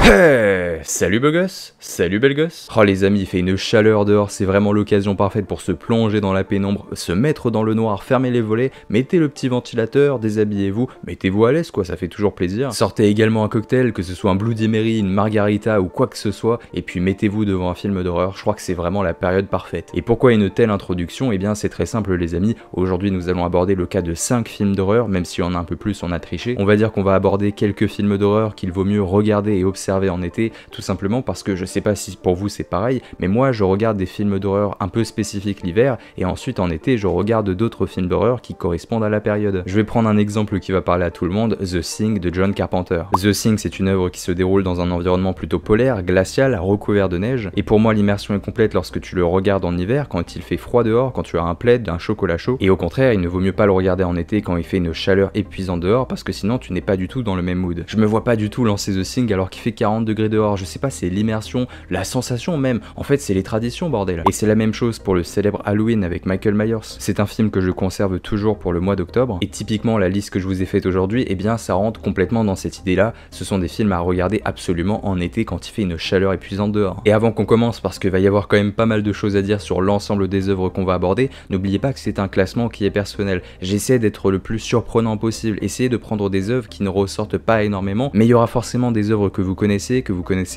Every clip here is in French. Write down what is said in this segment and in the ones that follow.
Hey, salut beau gosse, salut belle gosse. Oh les amis, il fait une chaleur dehors, c'est vraiment l'occasion parfaite pour se plonger dans la pénombre, se mettre dans le noir, fermer les volets, mettez le petit ventilateur, déshabillez-vous, mettez-vous à l'aise quoi, ça fait toujours plaisir. Sortez également un cocktail, que ce soit un Bloody Mary, une margarita ou quoi que ce soit, et puis mettez-vous devant un film d'horreur, je crois que c'est vraiment la période parfaite. Et pourquoi une telle introduction? Eh bien c'est très simple les amis, aujourd'hui nous allons aborder le cas de 5 films d'horreur, même si on a un peu plus on a triché. On va dire qu'on va aborder quelques films d'horreur qu'il vaut mieux regarder et observer en été, tout simplement parce que je sais pas si pour vous c'est pareil, mais moi je regarde des films d'horreur un peu spécifiques l'hiver, et ensuite en été je regarde d'autres films d'horreur qui correspondent à la période. Je vais prendre un exemple qui va parler à tout le monde, The Thing de John Carpenter. The Thing c'est une œuvre qui se déroule dans un environnement plutôt polaire, glacial, recouvert de neige, et pour moi l'immersion est complète lorsque tu le regardes en hiver, quand il fait froid dehors, quand tu as un plaid, un chocolat chaud, et au contraire il ne vaut mieux pas le regarder en été quand il fait une chaleur épuisante dehors, parce que sinon tu n'es pas du tout dans le même mood. Je me vois pas du tout lancer The Thing alors qu'il fait 40 degrés dehors, je sais pas, c'est l'immersion, la sensation même, en fait c'est les traditions bordel. Et c'est la même chose pour le célèbre Halloween avec Michael Myers. C'est un film que je conserve toujours pour le mois d'octobre, et typiquement la liste que je vous ai faite aujourd'hui, eh bien ça rentre complètement dans cette idée là, ce sont des films à regarder absolument en été quand il fait une chaleur épuisante dehors. Et avant qu'on commence, parce qu'il va y avoir quand même pas mal de choses à dire sur l'ensemble des œuvres qu'on va aborder, n'oubliez pas que c'est un classement qui est personnel, j'essaie d'être le plus surprenant possible, essayez de prendre des œuvres qui ne ressortent pas énormément, mais il y aura forcément des œuvres que vous connaissez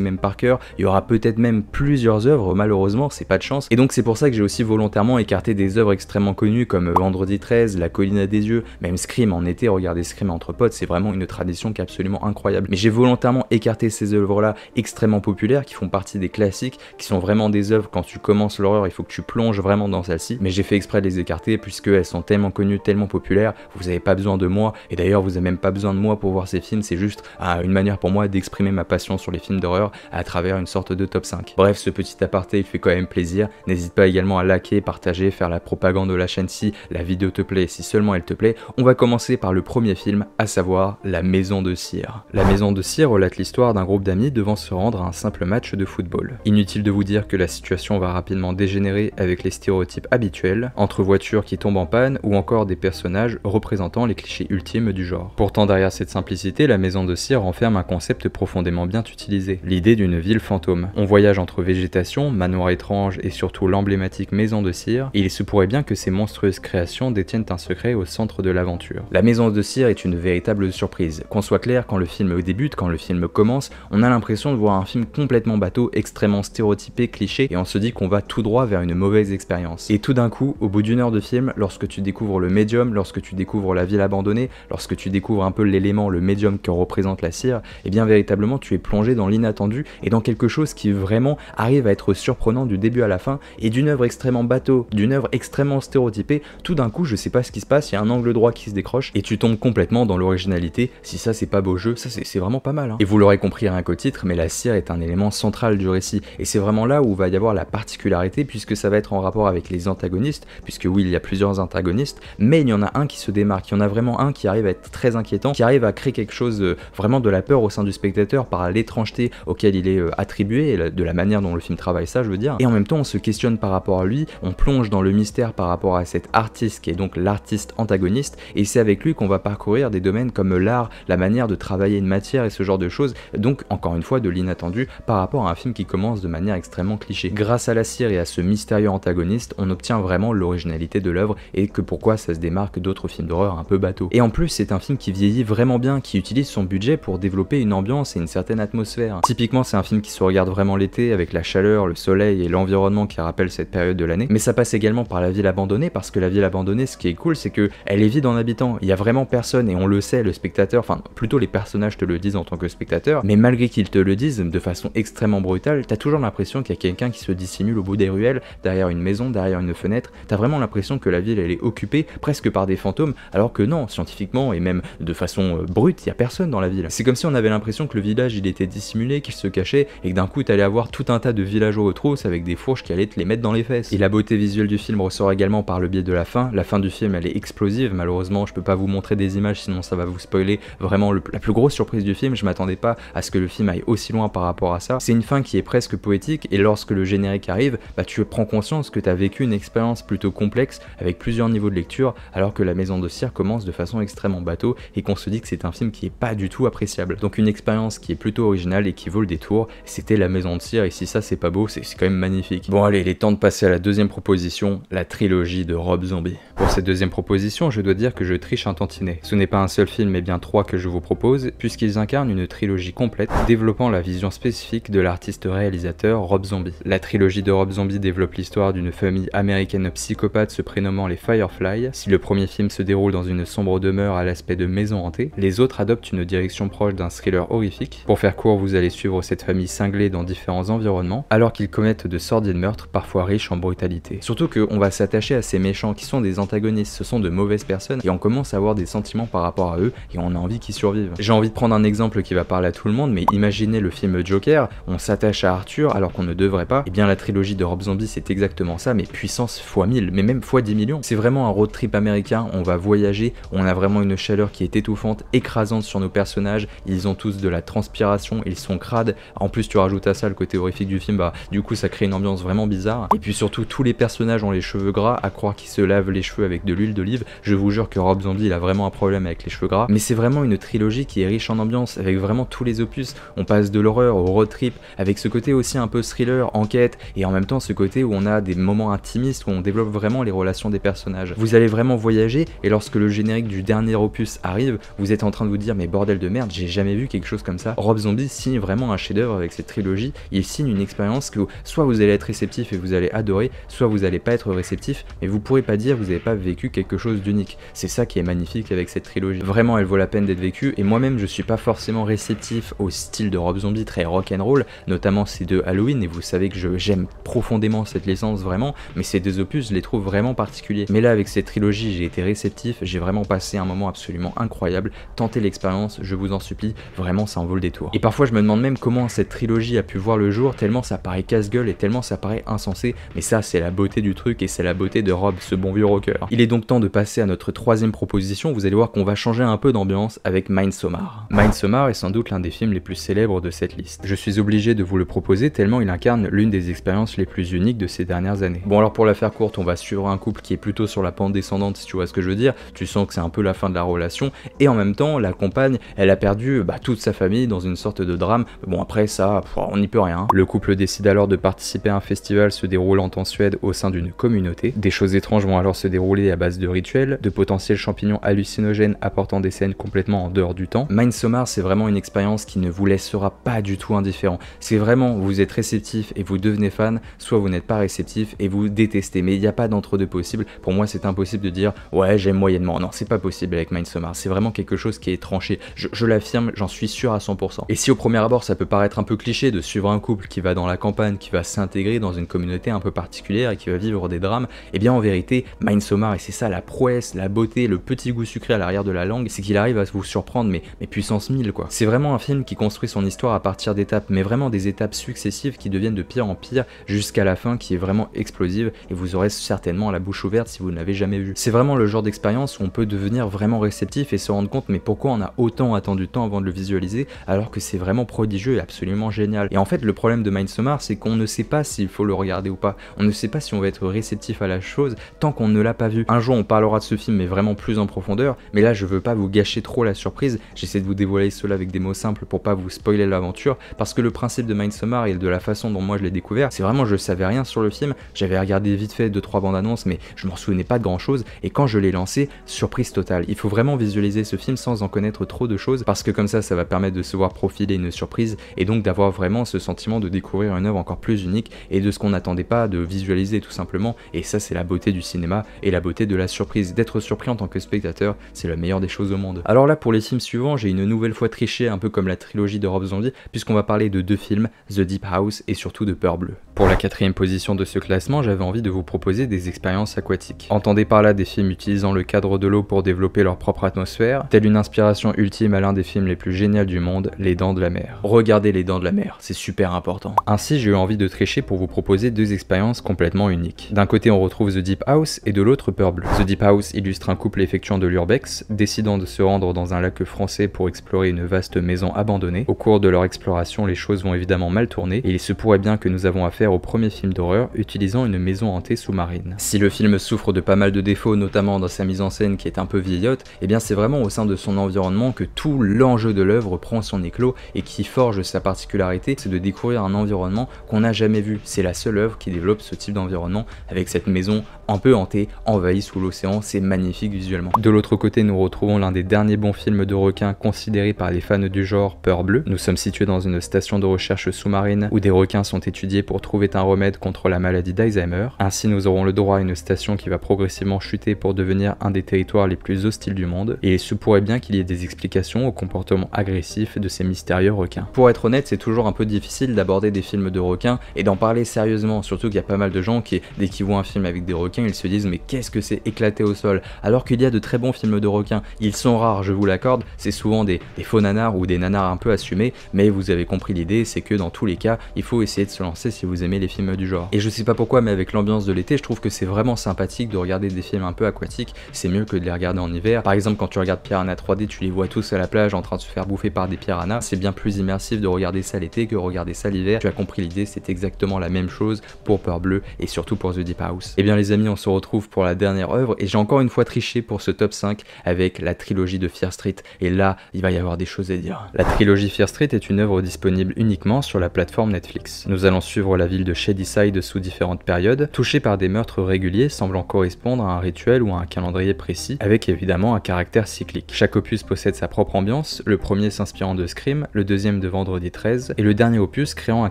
même par cœur, il y aura peut-être même plusieurs œuvres, malheureusement c'est pas de chance, et donc c'est pour ça que j'ai aussi volontairement écarté des œuvres extrêmement connues comme Vendredi 13, La Colline à des yeux, même Scream en été, regardez Scream entre potes, c'est vraiment une tradition qui est absolument incroyable, mais j'ai volontairement écarté ces œuvres là extrêmement populaires qui font partie des classiques, qui sont vraiment des œuvres quand tu commences l'horreur il faut que tu plonges vraiment dans celle-ci, mais j'ai fait exprès de les écarter puisqu'elles sont tellement connues, tellement populaires, vous avez pas besoin de moi, et d'ailleurs vous avez même pas besoin de moi pour voir ces films, c'est juste une manière pour moi d'exprimer ma passion sur les films d'horreur à travers une sorte de top 5. Bref, ce petit aparté il fait quand même plaisir, n'hésite pas également à liker, partager, faire la propagande de la chaîne si la vidéo te plaît, si seulement elle te plaît. On va commencer par le premier film, à savoir La Maison de Cire. La Maison de Cire relate l'histoire d'un groupe d'amis devant se rendre à un simple match de football. Inutile de vous dire que la situation va rapidement dégénérer avec les stéréotypes habituels, entre voitures qui tombent en panne ou encore des personnages représentant les clichés ultimes du genre. Pourtant derrière cette simplicité, La Maison de Cire renferme un concept profondément bien utilisé, l'idée d'une ville fantôme. On voyage entre végétation, manoirs étranges et surtout l'emblématique Maison de Cire, et il se pourrait bien que ces monstrueuses créations détiennent un secret au centre de l'aventure. La Maison de Cire est une véritable surprise. Qu'on soit clair, quand le film débute, quand le film commence, on a l'impression de voir un film complètement bateau, extrêmement stéréotypé, cliché, et on se dit qu'on va tout droit vers une mauvaise expérience. Et tout d'un coup, au bout d'une heure de film, lorsque tu découvres le médium, lorsque tu découvres la ville abandonnée, lorsque tu découvres un peu l'élément, le médium que représente la cire, et bien véritablement tu es plongé dans l'inattendu et dans quelque chose qui vraiment arrive à être surprenant du début à la fin, et d'une œuvre extrêmement bateau, d'une œuvre extrêmement stéréotypée, tout d'un coup je sais pas ce qui se passe, il y a un angle droit qui se décroche et tu tombes complètement dans l'originalité. Si ça c'est pas beau jeu, ça c'est vraiment pas mal hein. Et vous l'aurez compris rien qu'au titre, mais la cire est un élément central du récit, et c'est vraiment là où va y avoir la particularité, puisque ça va être en rapport avec les antagonistes, puisque oui il y a plusieurs antagonistes, mais il y en a un qui se démarque, il y en a vraiment un qui arrive à être très inquiétant, qui arrive à créer quelque chose vraiment de la peur au sein du spectateur par l'étrangeté auquel il est attribué, de la manière dont le film travaille ça je veux dire, et en même temps on se questionne par rapport à lui, on plonge dans le mystère par rapport à cet artiste qui est donc l'artiste antagoniste, et c'est avec lui qu'on va parcourir des domaines comme l'art, la manière de travailler une matière et ce genre de choses, donc encore une fois de l'inattendu par rapport à un film qui commence de manière extrêmement cliché. Grâce à la cire et à ce mystérieux antagoniste, on obtient vraiment l'originalité de l'œuvre et que pourquoi ça se démarque d'autres films d'horreur un peu bateau. Et en plus c'est un film qui vieillit vraiment bien, qui utilise son budget pour développer une ambiance et une certaine atmosphère. Typiquement c'est un film qui se regarde vraiment l'été avec la chaleur, le soleil et l'environnement qui rappelle cette période de l'année, mais ça passe également par la ville abandonnée, parce que la ville abandonnée, ce qui est cool c'est que elle est vide en habitants, il y a vraiment personne, et on le sait, le spectateur, enfin plutôt les personnages te le disent en tant que spectateur, mais malgré qu'ils te le disent de façon extrêmement brutale, t'as toujours l'impression qu'il y a quelqu'un qui se dissimule au bout des ruelles, derrière une maison, derrière une fenêtre, t'as vraiment l'impression que la ville elle est occupée presque par des fantômes, alors que non, scientifiquement et même de façon brute, il y a personne dans la ville. C'est comme si on avait l'impression que le village il était dissimulé, qu'il se cachait, et que d'un coup t'allais avoir tout un tas de villageois aux trousses avec des fourches qui allaient te les mettre dans les fesses. Et la beauté visuelle du film ressort également par le biais de la fin du film elle est explosive, malheureusement je peux pas vous montrer des images sinon ça va vous spoiler vraiment la plus grosse surprise du film, je m'attendais pas à ce que le film aille aussi loin par rapport à ça. C'est une fin qui est presque poétique, et lorsque le générique arrive, bah tu prends conscience que t'as vécu une expérience plutôt complexe avec plusieurs niveaux de lecture, alors que La Maison de Cire commence de façon extrêmement bateau et qu'on se dit que c'est un film qui est pas du tout appréciable. Donc une expérience qui est plutôt plutôt original et qui vaut le détour, c'était La Maison de Cire, et si ça c'est pas beau, c'est quand même magnifique. Bon allez, il est temps de passer à la deuxième proposition, la trilogie de Rob Zombie. Pour cette deuxième proposition, je dois dire que je triche un tantinet. Ce n'est pas un seul film mais bien 3 que je vous propose, puisqu'ils incarnent une trilogie complète, développant la vision spécifique de l'artiste réalisateur Rob Zombie. La trilogie de Rob Zombie développe l'histoire d'une famille américaine psychopathe se prénommant les Firefly. Si le premier film se déroule dans une sombre demeure à l'aspect de maison hantée, les autres adoptent une direction proche d'un thriller horrifique. Pour faire court, vous allez suivre cette famille cinglée dans différents environnements, alors qu'ils commettent de sordides meurtres, parfois riches en brutalité. Surtout qu'on va s'attacher à ces méchants qui sont des antagonistes, ce sont de mauvaises personnes, et on commence à avoir des sentiments par rapport à eux, et on a envie qu'ils survivent. J'ai envie de prendre un exemple qui va parler à tout le monde, mais imaginez le film Joker, on s'attache à Arthur alors qu'on ne devrait pas. Et bien la trilogie de Rob Zombie c'est exactement ça, mais puissance x 1000, mais même x 10 millions. C'est vraiment un road trip américain, on va voyager, on a vraiment une chaleur qui est étouffante, écrasante sur nos personnages, ils ont tous de la transpiration, ils sont crades, en plus tu rajoutes à ça le côté horrifique du film, bah du coup ça crée une ambiance vraiment bizarre. Et puis surtout tous les personnages ont les cheveux gras, à croire qu'ils se lavent les cheveux avec de l'huile d'olive. Je vous jure que Rob Zombie il a vraiment un problème avec les cheveux gras, mais c'est vraiment une trilogie qui est riche en ambiance, avec vraiment tous les opus. On passe de l'horreur au road trip, avec ce côté aussi un peu thriller, enquête, et en même temps ce côté où on a des moments intimistes, où on développe vraiment les relations des personnages. Vous allez vraiment voyager, et lorsque le générique du dernier opus arrive, vous êtes en train de vous dire mais bordel de merde, j'ai jamais vu quelque chose comme ça. Rob Zombie signe vraiment un chef-d'œuvre avec cette trilogie, il signe une expérience que soit vous allez être réceptif et vous allez adorer, soit vous allez pas être réceptif, mais vous pourrez pas dire que vous avez pas vécu quelque chose d'unique. C'est ça qui est magnifique avec cette trilogie. Vraiment elle vaut la peine d'être vécue, et moi-même je suis pas forcément réceptif au style de Rob Zombie très rock'n'roll, notamment ces deux Halloween, et vous savez que j'aime profondément cette licence vraiment, mais ces deux opus je les trouve vraiment particuliers. Mais là avec cette trilogie j'ai été réceptif, j'ai vraiment passé un moment absolument incroyable. Tentez l'expérience, je vous en supplie, vraiment ça en vaut le détour. Et parfois je me demande même comment cette trilogie a pu voir le jour, tellement ça paraît casse-gueule et tellement ça paraît insensé, mais ça c'est la beauté du truc et c'est la beauté de Rob, ce bon vieux rocker. Il est donc temps de passer à notre troisième proposition, vous allez voir qu'on va changer un peu d'ambiance avec Midsommar. Midsommar est sans doute l'un des films les plus célèbres de cette liste. Je suis obligé de vous le proposer tellement il incarne l'une des expériences les plus uniques de ces dernières années. Bon alors pour la faire courte, on va suivre un couple qui est plutôt sur la pente descendante si tu vois ce que je veux dire, tu sens que c'est un peu la fin de la relation, et en même temps la compagne elle a perdu toute sa famille dans une sorte de drame. Bon après ça, on n'y peut rien. Le couple décide alors de participer à un festival se déroulant en Suède au sein d'une communauté. Des choses étranges vont alors se dérouler à base de rituels, de potentiels champignons hallucinogènes apportant des scènes complètement en dehors du temps. Midsommar c'est vraiment une expérience qui ne vous laissera pas du tout indifférent. C'est vraiment, vous êtes réceptif et vous devenez fan, soit vous n'êtes pas réceptif et vous détestez, mais il n'y a pas d'entre-deux possible. Pour moi c'est impossible de dire ouais j'aime moyennement, non c'est pas possible avec Midsommar, c'est vraiment quelque chose qui est tranché, je l'affirme, j'en suis sûr à 100%. Et si au premier abord ça peut paraître un peu cliché de suivre un couple qui va dans la campagne, qui va s'intégrer dans une communauté un peu particulière et qui va vivre des drames, et bien en vérité Midsommar, et c'est ça la prouesse, la beauté, le petit goût sucré à l'arrière de la langue, c'est qu'il arrive à vous surprendre mais puissance 1000 quoi. C'est vraiment un film qui construit son histoire à partir d'étapes, mais vraiment des étapes successives qui deviennent de pire en pire jusqu'à la fin qui est vraiment explosive, et vous aurez certainement la bouche ouverte si vous ne l'avez jamais vu. C'est vraiment le genre d'expérience où on peut devenir vraiment réceptif et se rendre compte mais pourquoi on a autant attendu de temps avant de le visualiser alors que c'est vraiment prodigieux et absolument génial. Et en fait le problème de Midsommar c'est qu'on ne sait pas s'il faut le regarder ou pas, on ne sait pas si on va être réceptif à la chose tant qu'on ne l'a pas vu. Un jour on parlera de ce film mais vraiment plus en profondeur, mais là je veux pas vous gâcher trop la surprise, j'essaie de vous dévoiler cela avec des mots simples pour pas vous spoiler l'aventure, parce que le principe de Midsommar et de la façon dont moi je l'ai découvert, c'est vraiment je savais rien sur le film, j'avais regardé vite fait 2-3 bandes annonces mais je m'en souvenais pas de grand chose, et quand je l'ai lancé, surprise totale. Il faut vraiment visualiser ce film sans en connaître trop de choses, parce que comme ça va permettre de se voir profiler une surprise, et donc d'avoir vraiment ce sentiment de découvrir une œuvre encore plus unique, et de ce qu'on n'attendait pas de visualiser tout simplement, et ça c'est la beauté du cinéma, et la beauté de la surprise, d'être surpris en tant que spectateur, c'est la meilleure des choses au monde. Alors là pour les films suivants, j'ai une nouvelle fois triché, un peu comme la trilogie de Rob Zombie, puisqu'on va parler de deux films, The Deep House et surtout de Peur Bleue. Pour la quatrième position de ce classement, j'avais envie de vous proposer des expériences aquatiques. Entendez par là des films utilisant le cadre de l'eau pour développer leur propre atmosphère, telle une inspiration ultime à l'un des films les plus géniaux du monde, Les Dents de la Mer. Regardez Les Dents de la Mer, c'est super important. Ainsi, j'ai eu envie de tricher pour vous proposer deux expériences complètement uniques. D'un côté, on retrouve The Deep House et de l'autre Peur Bleue. The Deep House illustre un couple effectuant de l'urbex, décidant de se rendre dans un lac français pour explorer une vaste maison abandonnée. Au cours de leur exploration, les choses vont évidemment mal tourner et il se pourrait bien que nous avons affaire au premier film d'horreur utilisant une maison hantée sous-marine. Si le film souffre de pas mal de défauts, notamment dans sa mise en scène qui est un peu vieillotte, et bien c'est vraiment au sein de son environnement que tout l'enjeu de l'œuvre prend son éclat l'eau et qui forge sa particularité, c'est de découvrir un environnement qu'on n'a jamais vu. C'est la seule œuvre qui développe ce type d'environnement avec cette maison un peu hantée, envahie sous l'océan, c'est magnifique visuellement. De l'autre côté, nous retrouvons l'un des derniers bons films de requins considérés par les fans du genre Peur Bleue. Nous sommes situés dans une station de recherche sous-marine où des requins sont étudiés pour trouver un remède contre la maladie d'Alzheimer. Ainsi, nous aurons le droit à une station qui va progressivement chuter pour devenir un des territoires les plus hostiles du monde, et il se pourrait bien qu'il y ait des explications au comportement agressif de ces mystérieux requins. Pour être honnête, c'est toujours un peu difficile d'aborder des films de requins et d'en parler sérieusement, surtout qu'il y a pas mal de gens qui, dès qu'ils voient un film avec des requins, ils se disent mais qu'est-ce que c'est éclaté au sol, alors qu'il y a de très bons films de requins. Ils sont rares, je vous l'accorde, c'est souvent des faux nanars ou des nanars un peu assumés, mais vous avez compris l'idée, c'est que dans tous les cas, il faut essayer de se lancer si vous aimez les films du genre. Et je sais pas pourquoi, mais avec l'ambiance de l'été, je trouve que c'est vraiment sympathique de regarder des films un peu aquatiques, c'est mieux que de les regarder en hiver. Par exemple, quand tu regardes Piranha 3D, tu les vois tous à la plage en train de se faire bouffer par des piranhas, c'est bien plus immersif de regarder ça l'été que regarder ça l'hiver. Tu as compris l'idée, c'est exactement la même chose pour Peur Bleue et surtout pour The Deep House. Et bien les amis, on se retrouve pour la dernière œuvre et j'ai encore une fois triché pour ce top 5 avec la trilogie de Fear Street, et là, il va y avoir des choses à dire. La trilogie Fear Street est une œuvre disponible uniquement sur la plateforme Netflix. Nous allons suivre la ville de Shadyside sous différentes périodes, touchée par des meurtres réguliers semblant correspondre à un rituel ou à un calendrier précis, avec évidemment un caractère cyclique. Chaque opus possède sa propre ambiance, le premier s'inspirant de Scream, le deuxième de Vendredi 13, et le dernier opus créant un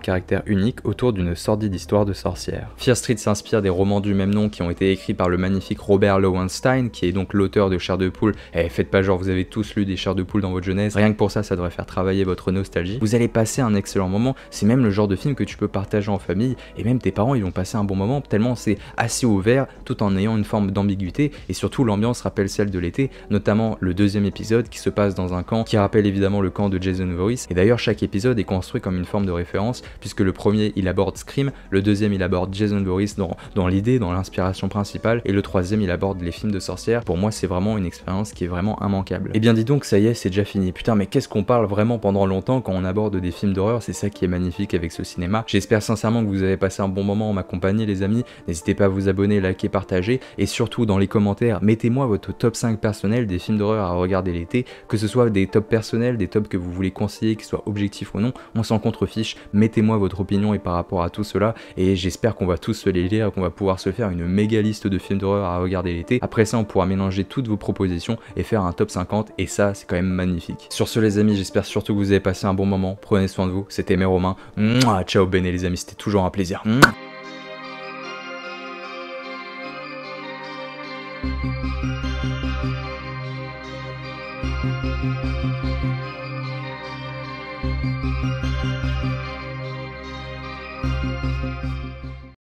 caractère unique autour d'une sordide histoire de sorcière. Fear Street s'inspire des romans du même nom qui ont été écrits par le magnifique Robert Lowenstein, qui est donc l'auteur de Chair de Poule. Et faites pas genre vous avez tous lu des Chairs de Poule dans votre jeunesse, rien que pour ça, ça devrait faire travailler votre nostalgie. Vous allez passer un excellent moment, c'est même le genre de film que tu peux partager en famille, et même tes parents ils vont passer un bon moment, tellement c'est assez ouvert, tout en ayant une forme d'ambiguïté, et surtout l'ambiance rappelle celle de l'été, notamment le deuxième épisode qui se passe dans un camp, qui rappelle évidemment le camp de Jason Voorhees, et d'ailleurs chaque épisode est construit comme une forme de référence, puisque le premier il aborde Scream, le deuxième il aborde Jason Voorhees dans l'idée, dans l'inspiration principale, et le troisième il aborde les films de sorcières. Pour moi c'est vraiment une expérience qui est vraiment immanquable. Et bien dis donc, ça y est, c'est déjà fini. Putain, mais qu'est-ce qu'on parle vraiment pendant longtemps quand on aborde des films d'horreur, c'est ça qui est magnifique avec ce cinéma. J'espère sincèrement que vous avez passé un bon moment en ma compagnie les amis, n'hésitez pas à vous abonner, liker, partager, et surtout dans les commentaires, mettez-moi votre top 5 personnel des films d'horreur à regarder l'été, que ce soit des tops personnels, des tops que vous voulez conseiller, qu'ils soient objectifs ou non, on s'en contrefiche, mettez-moi votre opinion et par rapport à tout cela, et j'espère qu'on va tous se les lire, qu'on va pouvoir se faire une méga liste de films d'horreur à regarder l'été. Après ça, on pourra mélanger toutes vos propositions et faire un top 50, et ça, c'est quand même magnifique. Sur ce les amis, j'espère surtout que vous avez passé un bon moment, prenez soin de vous, c'était Romain, ciao bene les amis, c'était toujours un plaisir.